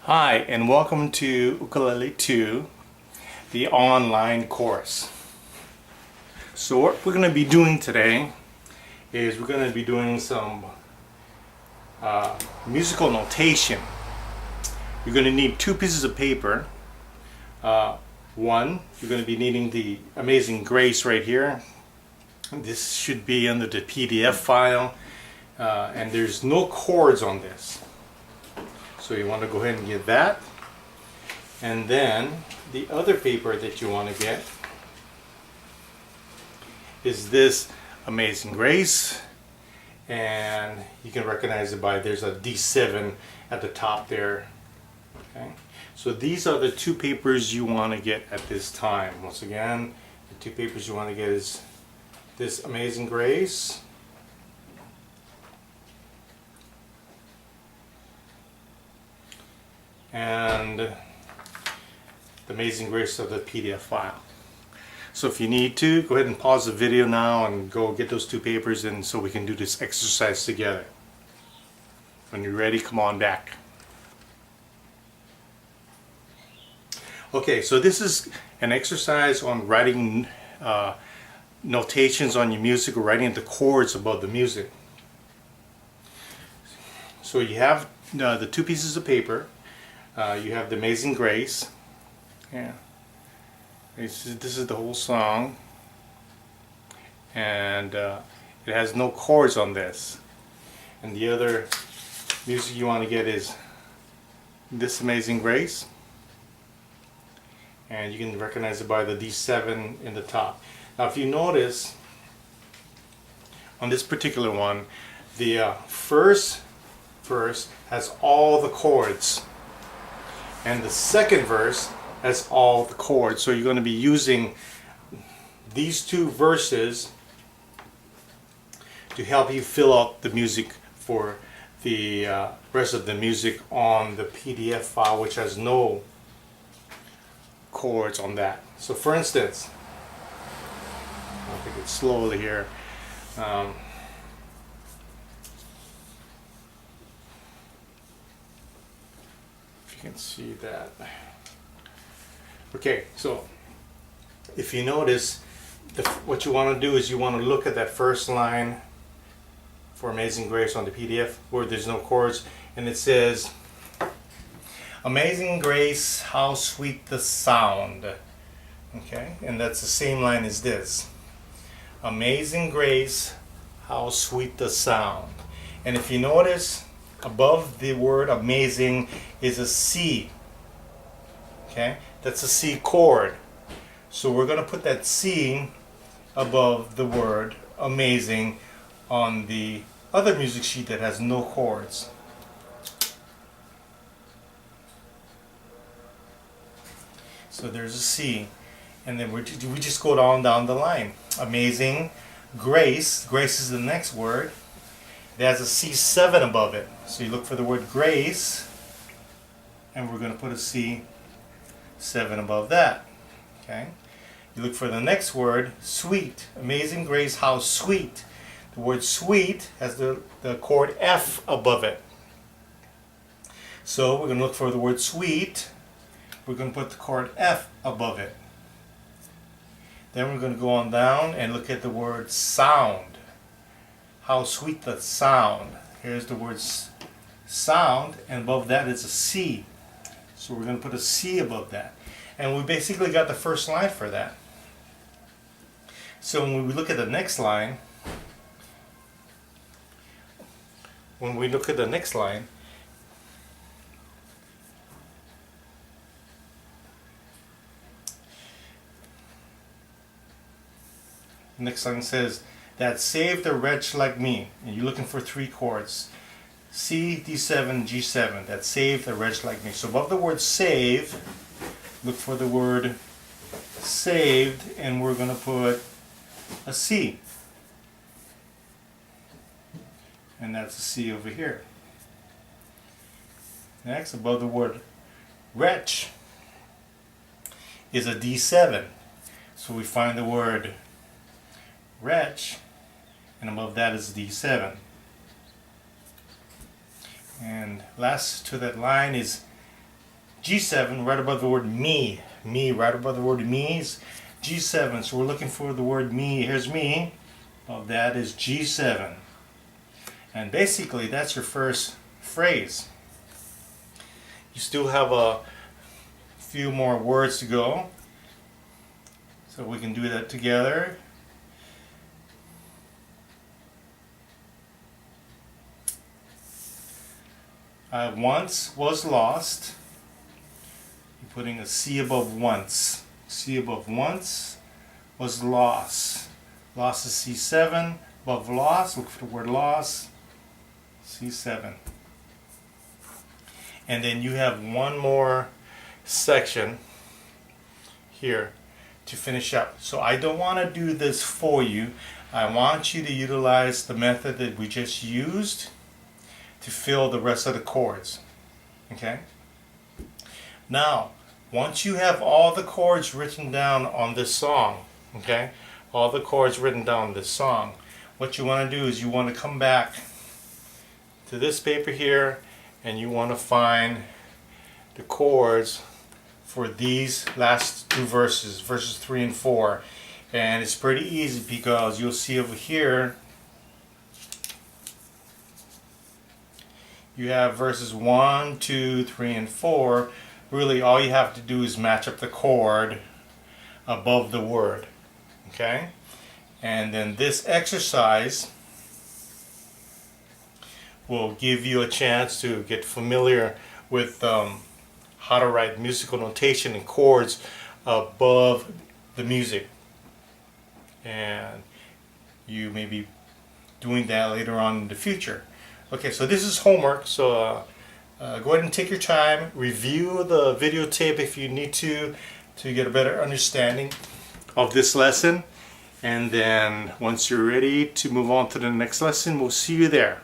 Hi, and welcome to Ukulele 2, the online course. So what we're going to be doing today is we're going to be doing some musical notation. You're going to need two pieces of paper. One, you're going to be needing the Amazing Grace right here. This should be under the PDF file, and there's no chords on this. So you want to go ahead and get that. And then the other paper that you want to get is this Amazing Grace. And you can recognize it by there's a D7 at the top there. Okay. So these are the two papers you want to get at this time. Once again, the two papers you want to get is this Amazing Grace and the Amazing Grace of the PDF file. So if you need to, go ahead and pause the video now and go get those two papers, and so we can do this exercise together. When you're ready, come on back. Okay, so this is an exercise on writing notations on your music, or writing the chords above the music. So you have the two pieces of paper. You have the Amazing Grace. Yeah. This is the whole song. And it has no chords on this. And the other music you want to get is this Amazing Grace. And you can recognize it by the D7 in the top. Now if you notice, on this particular one, the first verse has all the chords. And the second verse has all the chords. So you're going to be using these two verses to help you fill out the music for the rest of the music on the PDF file, which has no chords on that. So for instance, I'll take it slowly here. You can see that. Okay, so if you notice, what you want to do is you want to look at that first line for Amazing Grace on the PDF where there's no chords, and it says, Amazing Grace, how sweet the sound. Okay, and that's the same line as this. Amazing Grace, how sweet the sound. And if you notice, above the word amazing is a C. Okay, that's a C chord. So we're going to put that C above the word amazing on the other music sheet that has no chords. So there's a C, and then we just go down the line. Amazing Grace. Grace is the next word. It has a C7 above it. So you look for the word grace, and we're going to put a C7 above that. Okay. You look for the next word, sweet. Amazing Grace, how sweet. The word sweet has the chord F above it. So we're going to look for the word sweet. We're going to put the chord F above it. Then we're going to go on down and look at the word sound. How sweet the sound. Here's the word sound, and above that is a C. So we're going to put a C above that. And we basically got the first line for that. So when we look at the next line, the next line says, that saved a wretch like me. And you're looking for three chords. C, D7, G7. That saved a wretch like me. So above the word save, look for the word saved, and we're going to put a C. And that's a C over here. Next, above the word wretch is a D7. So we find the word wretch, and above that is D7. And last to that line is G7 right above the word me. Me right above the word me is G7. So we're looking for the word me. Here's me. Well, that is G7. And basically that's your first phrase. You still have a few more words to go. So we can do that together. I once was lost. You're putting a C above once. C above once was lost. Lost is C7. Above lost, look for the word lost. C7. And then you have one more section here to finish up. So I don't want to do this for you. I want you to utilize the method that we just used to fill the rest of the chords. Okay? Now, once you have all the chords written down on this song, okay? All the chords written down on this song, what you want to do is you want to come back to this paper here and you want to find the chords for these last two verses, verses 3 and 4. And it's pretty easy because you'll see over here you have verses 1, 2, 3, and 4. Really all you have to do is match up the chord above the word. Okay? And then this exercise will give you a chance to get familiar with how to write musical notation and chords above the music. And you may be doing that later on in the future. Okay, so this is homework, so go ahead and take your time, review the videotape if you need to get a better understanding of this lesson. And then once you're ready to move on to the next lesson, we'll see you there.